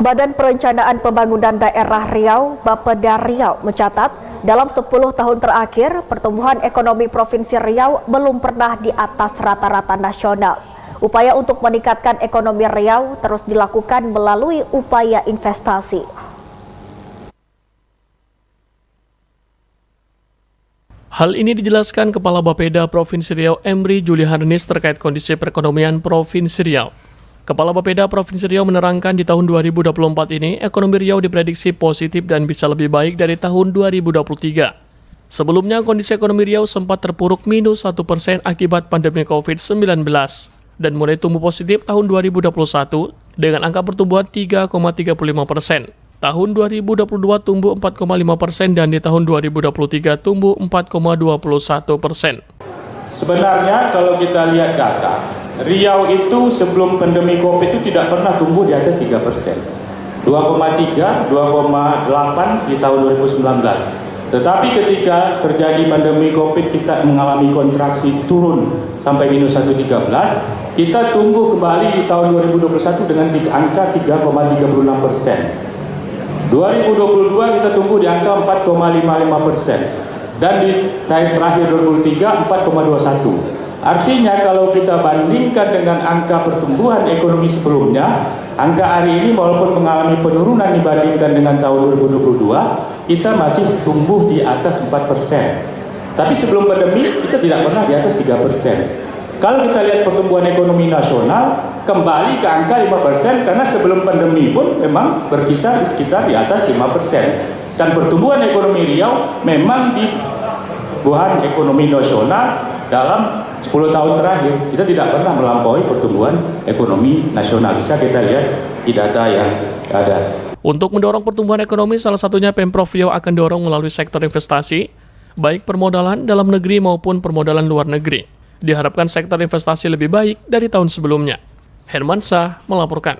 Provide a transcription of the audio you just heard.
Badan Perencanaan Pembangunan Daerah Riau, Bapeda Riau, mencatat dalam 10 tahun terakhir, pertumbuhan ekonomi Provinsi Riau belum pernah di atas rata-rata nasional. Upaya untuk meningkatkan ekonomi Riau terus dilakukan melalui upaya investasi. Hal ini dijelaskan Kepala Bapeda Provinsi Riau Emri Juliharnis terkait kondisi perekonomian Provinsi Riau. Kepala Bapeda Provinsi Riau menerangkan di tahun 2024 ini, ekonomi Riau diprediksi positif dan bisa lebih baik dari tahun 2023. Sebelumnya, kondisi ekonomi Riau sempat terpuruk minus 1% akibat pandemi COVID-19 dan mulai tumbuh positif tahun 2021 dengan angka pertumbuhan 3,35%. Tahun 2022 tumbuh 4,5% dan di tahun 2023 tumbuh 4,21%. Sebenarnya kalau kita lihat data, Riau itu sebelum pandemi COVID itu tidak pernah tumbuh di atas 3%. 2,3, 2,8 di tahun 2019. Tetapi ketika terjadi pandemi COVID kita mengalami kontraksi turun sampai minus 1,13, kita tumbuh kembali di tahun 2021 dengan angka 3,36%. 2022 kita tumbuh di angka 4,55%. Dan di tahun terakhir 2023 4,21. Artinya kalau kita bandingkan dengan angka pertumbuhan ekonomi sebelumnya, angka hari ini walaupun mengalami penurunan dibandingkan dengan tahun 2022, kita masih tumbuh di atas 4%. Tapi sebelum pandemi kita tidak pernah di atas 3%. Kalau kita lihat pertumbuhan ekonomi nasional kembali ke angka 5% karena sebelum pandemi pun memang berkisar sekitar di atas 5%. Dan pertumbuhan ekonomi Riau memang di pertumbuhan ekonomi nasional dalam 10 tahun terakhir kita tidak pernah melampaui pertumbuhan ekonomi nasional. Bisa kita lihat di data yang ada. Untuk mendorong pertumbuhan ekonomi, salah satunya Pemprov Riau akan dorong melalui sektor investasi, baik permodalan dalam negeri maupun permodalan luar negeri. Diharapkan sektor investasi lebih baik dari tahun sebelumnya. Hermansyah melaporkan.